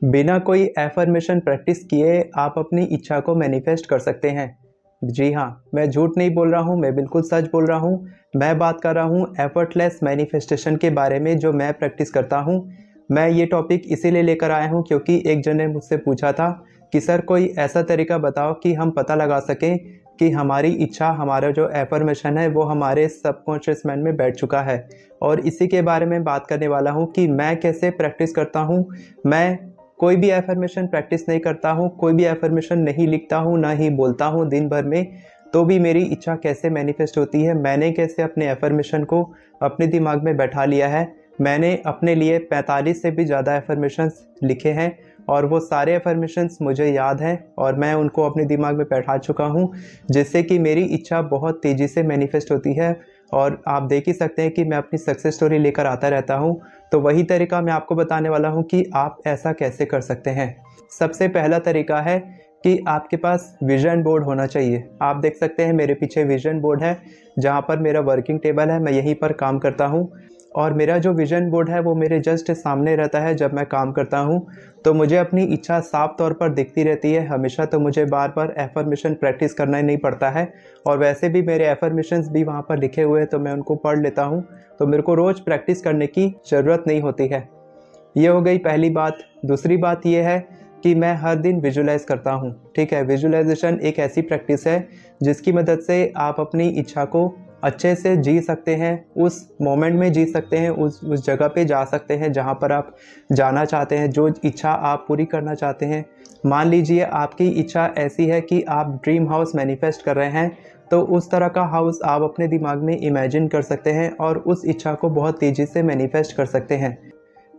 बिना कोई affirmation practice किए आप अपनी इच्छा को मैनिफेस्ट कर सकते हैं। जी हाँ, मैं झूठ नहीं बोल रहा हूँ, मैं बिल्कुल सच बोल रहा हूँ। मैं बात कर रहा हूँ एफर्टलेस मैनिफेस्टेशन के बारे में, जो मैं प्रैक्टिस करता हूँ। मैं ये टॉपिक इसीलिए लेकर आया हूँ क्योंकि एक जन ने मुझसे पूछा था कि सर कोई ऐसा तरीका बताओ कि हम पता लगा सकें कि हमारी इच्छा, हमारा जो एफर्मेशन है वो हमारे सबकॉन्शियस माइंड में बैठ चुका है। और इसी के बारे में बात करने वाला हूँ कि मैं कैसे प्रैक्टिस करता हूँ। मैं कोई भी एफर्मेशन प्रैक्टिस नहीं करता हूँ, कोई भी एफर्मेशन नहीं लिखता हूँ, ना ही बोलता हूँ दिन भर में, तो भी मेरी इच्छा कैसे मैनिफेस्ट होती है। मैंने कैसे अपने एफर्मेशन को अपने दिमाग में बैठा लिया है। मैंने अपने लिए 45 से भी ज़्यादा एफर्मेशंस लिखे हैं और वो सारे एफर्मेशंस मुझे याद हैं और मैं उनको अपने दिमाग में बैठा चुका हूँ, जिससे कि मेरी इच्छा बहुत तेज़ी से मैनिफेस्ट होती है। और आप देख ही सकते हैं कि मैं अपनी सक्सेस स्टोरी लेकर आता रहता हूँ। तो वही तरीका मैं आपको बताने वाला हूँ कि आप ऐसा कैसे कर सकते हैं। सबसे पहला तरीका है कि आपके पास विजन बोर्ड होना चाहिए। आप देख सकते हैं मेरे पीछे विजन बोर्ड है, जहाँ पर मेरा वर्किंग टेबल है, मैं यहीं पर काम करता हूँ। और मेरा जो विजन बोर्ड है वो मेरे जस्ट सामने रहता है जब मैं काम करता हूँ। तो मुझे अपनी इच्छा साफ तौर पर दिखती रहती है हमेशा, तो मुझे बार बार एफर्मेशन प्रैक्टिस करना ही नहीं पड़ता है। और वैसे भी मेरे एफर्मेशंस भी वहाँ पर लिखे हुए हैं, तो मैं उनको पढ़ लेता हूँ। तो मेरे को रोज़ प्रैक्टिस करने की ज़रूरत नहीं होती है। ये हो गई पहली बात। दूसरी बात ये है कि मैं हर दिन विजुलाइज करता हूँ। ठीक है, विजुलाइजेशन एक ऐसी प्रैक्टिस है जिसकी मदद से आप अपनी इच्छा को अच्छे से जी सकते हैं, उस मोमेंट में जी सकते हैं, उस जगह पे जा सकते हैं जहाँ पर आप जाना चाहते हैं, जो इच्छा आप पूरी करना चाहते हैं। मान लीजिए आपकी इच्छा ऐसी है कि आप ड्रीम हाउस मैनिफेस्ट कर रहे हैं, तो उस तरह का हाउस आप अपने दिमाग में इमेजिन कर सकते हैं और उस इच्छा को बहुत तेज़ी से मैनिफेस्ट कर सकते हैं।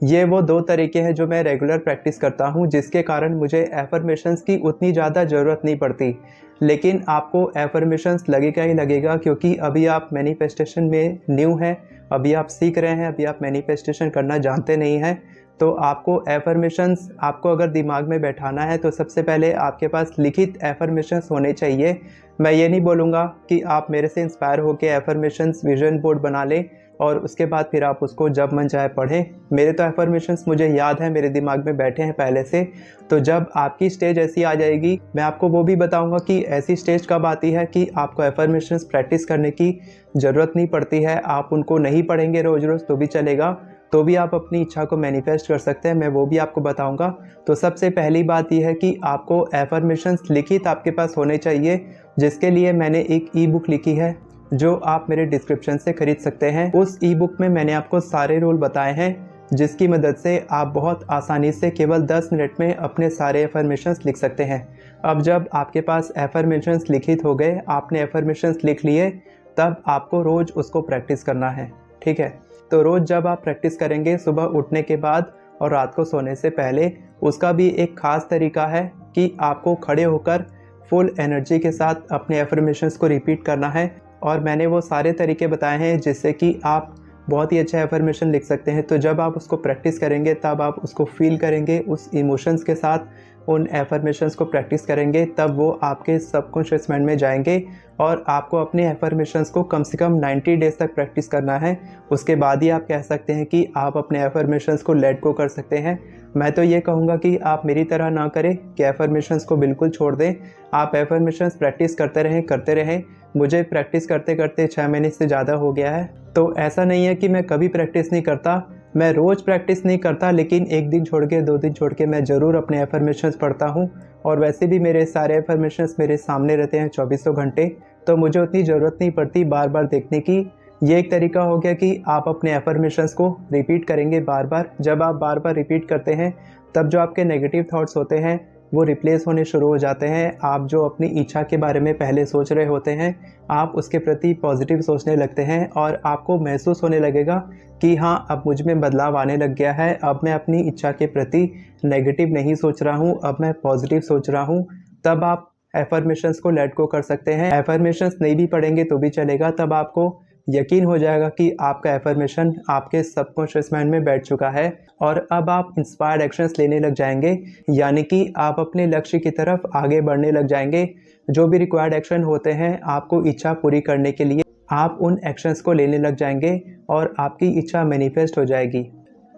ये वो दो तरीके हैं जो मैं रेगुलर प्रैक्टिस करता हूँ, जिसके कारण मुझे एफर्मेशंस की उतनी ज़्यादा ज़रूरत नहीं पड़ती। लेकिन आपको एफर्मेशंस लगेगा ही लगेगा, क्योंकि अभी आप मैनिफेस्टेशन में न्यू हैं, अभी आप सीख रहे हैं, अभी आप मैनिफेस्टेशन करना जानते नहीं हैं। तो आपको एफर्मेशंस आपको अगर दिमाग में बैठाना है तो सबसे पहले आपके पास लिखित एफर्मेशंस होने चाहिए। मैं ये नहीं बोलूँगा कि आप मेरे से इंस्पायर होकर एफर्मेशंस विजन बोर्ड बना लें और उसके बाद फिर आप उसको जब मन चाहे पढ़ें। मेरे तो एफर्मेशंस मुझे याद है, मेरे दिमाग में बैठे हैं पहले से। तो जब आपकी स्टेज ऐसी आ जाएगी, मैं आपको वो भी बताऊंगा कि ऐसी स्टेज कब आती है कि आपको एफर्मेशंस प्रैक्टिस करने की ज़रूरत नहीं पड़ती है। आप उनको नहीं पढ़ेंगे रोज़ रोज़ तो भी चलेगा, तो भी आप अपनी इच्छा को मैनिफेस्ट कर सकते हैं। मैं वो भी आपको बताऊंगा। तो सबसे पहली बात यह है कि आपको एफर्मेशंस लिखित आपके पास होने चाहिए, जिसके लिए मैंने एक ई बुक लिखी है जो आप मेरे डिस्क्रिप्शन से खरीद सकते हैं। उस ई बुक में मैंने आपको सारे रूल बताए हैं, जिसकी मदद से आप बहुत आसानी से केवल 10 मिनट में अपने सारे एफर्मेशंस लिख सकते हैं। अब जब आपके पास एफर्मेशंस लिखित हो गए, आपने एफर्मेशंस लिख लिए, तब आपको रोज़ उसको प्रैक्टिस करना है। ठीक है, तो रोज़ जब आप प्रैक्टिस करेंगे सुबह उठने के बाद और रात को सोने से पहले, उसका भी एक ख़ास तरीका है कि आपको खड़े होकर फुल एनर्जी के साथ अपने एफर्मेशंस को रिपीट करना है। और मैंने वो सारे तरीके बताए हैं जिससे कि आप बहुत ही अच्छा एफर्मेशन लिख सकते हैं। तो जब आप उसको प्रैक्टिस करेंगे तब आप उसको फील करेंगे, उस इमोशंस के साथ उन एफर्मेशंस को प्रैक्टिस करेंगे, तब वो आपके सबकॉन्शियस माइंड में जाएंगे। और आपको अपने एफर्मेशंस को कम से कम 90 डेज तक प्रैक्टिस करना है। उसके बाद ही आप कह सकते हैं कि आप अपने एफर्मेशंस को लेट गो कर सकते हैं। मैं तो ये कहूँगा कि आप मेरी तरह ना करें कि एफर्मेशंस को बिल्कुल छोड़ दें। आप एफर्मेशंस प्रैक्टिस करते रहें। मुझे प्रैक्टिस करते करते 6 महीने से ज़्यादा हो गया है। तो ऐसा नहीं है कि मैं कभी प्रैक्टिस नहीं करता, मैं रोज़ प्रैक्टिस नहीं करता, लेकिन एक दिन छोड़ के 2 दिन छोड़ के मैं ज़रूर अपने एफर्मेशंस पढ़ता हूँ। और वैसे भी मेरे सारे एफर्मेशंस मेरे सामने रहते हैं चौबीसों घंटे, तो मुझे उतनी ज़रूरत नहीं पड़ती बार बार देखने की। ये एक तरीका हो गया कि आप अपने एफर्मेशंस को रिपीट करेंगे बार बार। जब आप बार बार रिपीट करते हैं, तब जो आपके नेगेटिव थॉट्स होते हैं वो रिप्लेस होने शुरू हो जाते हैं। आप जो अपनी इच्छा के बारे में पहले सोच रहे होते हैं, आप उसके प्रति पॉजिटिव सोचने लगते हैं और आपको महसूस होने लगेगा कि हाँ, अब मुझ में बदलाव आने लग गया है। अब मैं अपनी इच्छा के प्रति नेगेटिव नहीं सोच रहा हूँ, अब मैं पॉजिटिव सोच रहा हूँ। तब आप एफर्मेशंस को लेट गो कर सकते हैं। एफर्मेशंस नहीं भी पढ़ेंगे तो भी चलेगा, तब आपको यकीन हो जाएगा कि आपका एफर्मेशन आपके सबकॉन्शियस माइंड में बैठ चुका है और अब आप इंस्पायर्ड एक्शंस लेने लग जाएंगे। यानी कि आप अपने लक्ष्य की तरफ आगे बढ़ने लग जाएंगे। जो भी रिक्वायर्ड एक्शन होते हैं आपको इच्छा पूरी करने के लिए, आप उन एक्शंस को लेने लग जाएंगे और आपकी इच्छा मैनिफेस्ट हो जाएगी।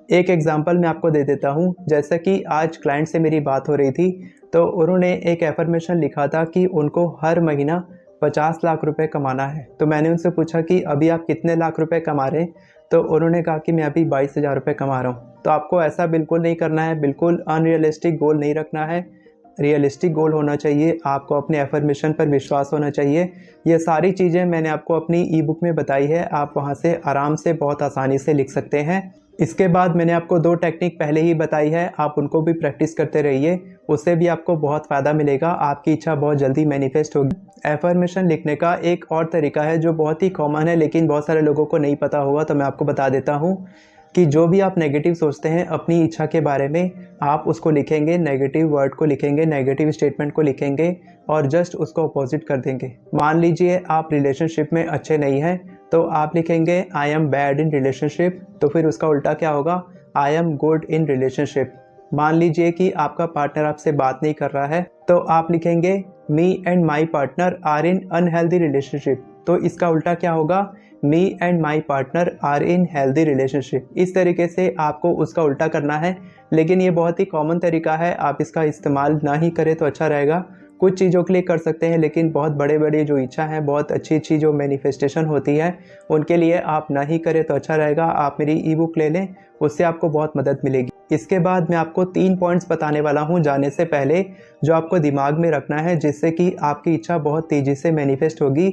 एक एग्जांपल मैं आपको दे देता हूँ। जैसा कि आज क्लाइंट से मेरी बात हो रही थी, तो उन्होंने एक एफर्मेशन लिखा था कि उनको हर महीना 50 लाख रुपए कमाना है। तो मैंने उनसे पूछा कि अभी आप कितने लाख रुपए कमा रहे हैं? तो उन्होंने कहा कि मैं अभी 22,000 रुपये कमा रहा हूँ। तो आपको ऐसा बिल्कुल नहीं करना है, बिल्कुल अनरियलिस्टिक गोल नहीं रखना है, रियलिस्टिक गोल होना चाहिए। आपको अपने एफर्मेशन पर विश्वास होना चाहिए। ये सारी चीज़ें मैंने आपको अपनी ई बुक में बताई है, आप वहाँ से आराम से बहुत आसानी से लिख सकते हैं। इसके बाद मैंने आपको 2 टेक्निक पहले ही बताई है, आप उनको भी प्रैक्टिस करते रहिए, उससे भी आपको बहुत फ़ायदा मिलेगा, आपकी इच्छा बहुत जल्दी मैनिफेस्ट होगी। एफर्मेशन लिखने का एक और तरीका है जो बहुत ही कॉमन है, लेकिन बहुत सारे लोगों को नहीं पता होगा, तो मैं आपको बता देता हूँ कि जो भी आप नेगेटिव सोचते हैं अपनी इच्छा के बारे में, आप उसको लिखेंगे, नेगेटिव वर्ड को लिखेंगे, नेगेटिव स्टेटमेंट को लिखेंगे और जस्ट उसको अपोजिट कर देंगे। मान लीजिए आप रिलेशनशिप में अच्छे नहीं हैं, तो आप लिखेंगे I am bad in relationship, तो फिर उसका उल्टा क्या होगा, I am good in relationship. मान लीजिए कि आपका पार्टनर आपसे बात नहीं कर रहा है, तो आप लिखेंगे me and my partner are in unhealthy relationship, तो इसका उल्टा क्या होगा, me and my partner are in healthy relationship. इस तरीके से आपको उसका उल्टा करना है, लेकिन ये बहुत ही कॉमन तरीका है, आप इसका इस्तेमाल ना ही करें तो अच्छा रहेगा। कुछ चीज़ों के लिए कर सकते हैं, लेकिन बहुत बड़े बड़े जो इच्छा है, बहुत अच्छी अच्छी जो मैनिफेस्टेशन होती है, उनके लिए आप ना ही करें तो अच्छा रहेगा। आप मेरी ई बुक ले लें, उससे आपको बहुत मदद मिलेगी। इसके बाद मैं आपको 3 पॉइंट्स बताने वाला हूँ जाने से पहले, जो आपको दिमाग में रखना है, जिससे कि आपकी इच्छा बहुत तेज़ी से मैनिफेस्ट होगी।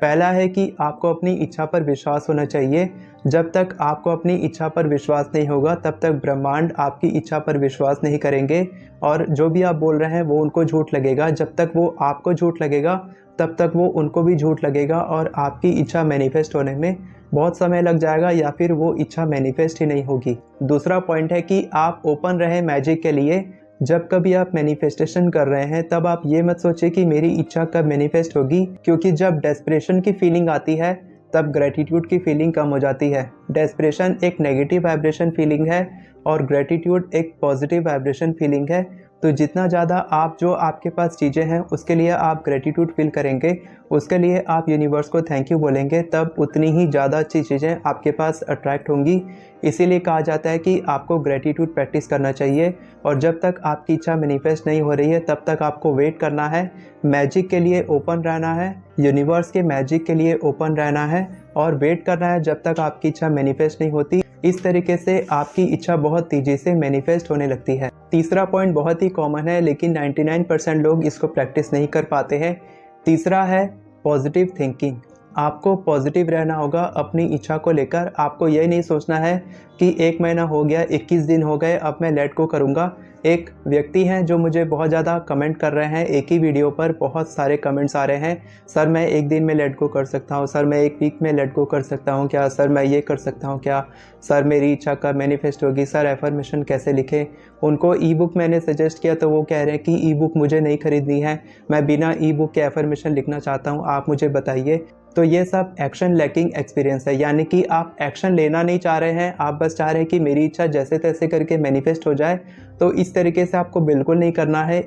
पहला है कि आपको अपनी इच्छा पर विश्वास होना चाहिए। जब तक आपको अपनी इच्छा पर विश्वास नहीं होगा, तब तक ब्रह्मांड आपकी इच्छा पर विश्वास नहीं करेंगे, और जो भी आप बोल रहे हैं वो उनको झूठ लगेगा। जब तक वो आपको झूठ लगेगा, तब तक वो उनको भी झूठ लगेगा, और आपकी इच्छा मैनिफेस्ट होने में बहुत समय लग जाएगा, या फिर वो इच्छा मैनिफेस्ट ही नहीं होगी। दूसरा पॉइंट है कि आप ओपन रहें मैजिक के लिए। जब कभी आप मैनिफेस्टेशन कर रहे हैं, तब आप ये मत सोचिए कि मेरी इच्छा कब मैनिफेस्ट होगी, क्योंकि जब डेस्परेशन की फीलिंग आती है, तब ग्रेटिट्यूड की फीलिंग कम हो जाती है। डेस्परेशन एक नेगेटिव वाइब्रेशन फीलिंग है और ग्रेटिट्यूड एक पॉजिटिव वाइब्रेशन फीलिंग है। तो जितना ज़्यादा आप जो आपके पास चीज़ें हैं उसके लिए आप ग्रेटिट्यूड फील करेंगे, उसके लिए आप यूनिवर्स को थैंक यू बोलेंगे, तब उतनी ही ज़्यादा अच्छी चीज़ें आपके पास अट्रैक्ट होंगी। इसीलिए कहा जाता है कि आपको ग्रेटिट्यूड प्रैक्टिस करना चाहिए, और जब तक आपकी इच्छा मैनिफेस्ट नहीं हो रही है, तब तक आपको वेट करना है, मैजिक के लिए ओपन रहना है, यूनिवर्स के मैजिक के लिए ओपन रहना है, और वेट करना है जब तक आपकी इच्छा मैनिफेस्ट नहीं होती। इस तरीके से आपकी इच्छा बहुत तेज़ी से मैनिफेस्ट होने लगती है। तीसरा पॉइंट बहुत ही कॉमन है, लेकिन 99% लोग इसको प्रैक्टिस नहीं कर पाते हैं। तीसरा है पॉजिटिव थिंकिंग। आपको पॉजिटिव रहना होगा अपनी इच्छा को लेकर। आपको ये नहीं सोचना है कि 1 महीना हो गया, 21 दिन हो गए, अब मैं लेट गो करूँगा। एक व्यक्ति हैं जो मुझे बहुत ज़्यादा कमेंट कर रहे हैं, एक ही वीडियो पर बहुत सारे कमेंट्स आ रहे हैं, सर मैं 1 दिन में लेट गो कर सकता हूँ, सर मैं 1 वीक में लेट गो कर सकता हूँ क्या, सर मैं ये कर सकता हूँ क्या, सर मेरी इच्छा कब मैनिफेस्ट होगी, सर एफर्मेशन कैसे लिखें। उनको ई बुक मैंने सजेस्ट किया, तो वो कह रहे हैं कि ई बुक मुझे नहीं खरीदनी है, मैं बिना ई बुक के एफर्मेशन लिखना चाहता हूँ, आप मुझे बताइए। तो ये सब एक्शन लैकिंग एक्सपीरियंस है, यानी कि आप एक्शन लेना नहीं चाह रहे हैं, आप बस चाह रहे हैं कि मेरी इच्छा जैसे तैसे करके मैनिफेस्ट हो जाए। तो इस तरीके से आपको बिल्कुल नहीं करना है।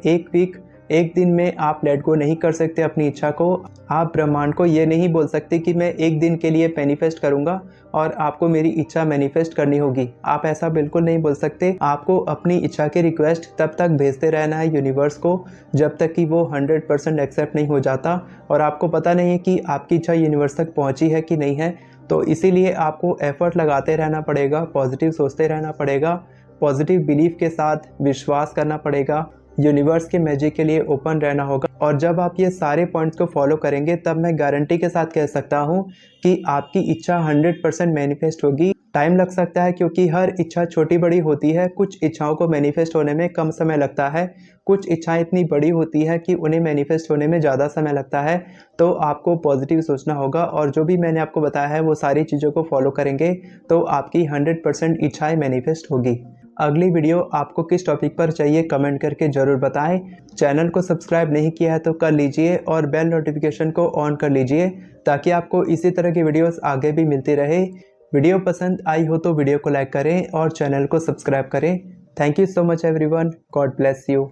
1 दिन में आप लेट गो नहीं कर सकते अपनी इच्छा को। आप ब्रह्मांड को ये नहीं बोल सकते कि मैं 1 दिन के लिए मैनिफेस्ट करूँगा और आपको मेरी इच्छा मैनिफेस्ट करनी होगी। आप ऐसा बिल्कुल नहीं बोल सकते। आपको अपनी इच्छा के रिक्वेस्ट तब तक भेजते रहना है यूनिवर्स को, जब तक कि वो 100% एक्सेप्ट नहीं हो जाता, और आपको पता नहीं है कि आपकी इच्छा यूनिवर्स तक पहुँची है कि नहीं है। तो इसीलिए आपको एफर्ट लगाते रहना पड़ेगा, पॉजिटिव सोचते रहना पड़ेगा, पॉजिटिव बिलीफ के साथ विश्वास करना पड़ेगा, यूनिवर्स के मैजिक के लिए ओपन रहना होगा। और जब आप ये सारे पॉइंट्स को फॉलो करेंगे, तब मैं गारंटी के साथ कह सकता हूँ कि आपकी इच्छा 100% मैनिफेस्ट होगी। टाइम लग सकता है, क्योंकि हर इच्छा छोटी बड़ी होती है। कुछ इच्छाओं को मैनिफेस्ट होने में कम समय लगता है, कुछ इच्छाएं इतनी बड़ी होती है कि उन्हें मैनिफेस्ट होने में ज़्यादा समय लगता है। तो आपको पॉजिटिव सोचना होगा, और जो भी मैंने आपको बताया है वो सारी चीज़ों को फॉलो करेंगे, तो आपकी 100% इच्छाएँ मैनिफेस्ट होगी। अगली वीडियो आपको किस टॉपिक पर चाहिए कमेंट करके ज़रूर बताएं। चैनल को सब्सक्राइब नहीं किया है तो कर लीजिए, और बेल नोटिफिकेशन को ऑन कर लीजिए, ताकि आपको इसी तरह की वीडियोस आगे भी मिलती रहे। वीडियो पसंद आई हो तो वीडियो को लाइक करें और चैनल को सब्सक्राइब करें। Thank you so much everyone, God bless you.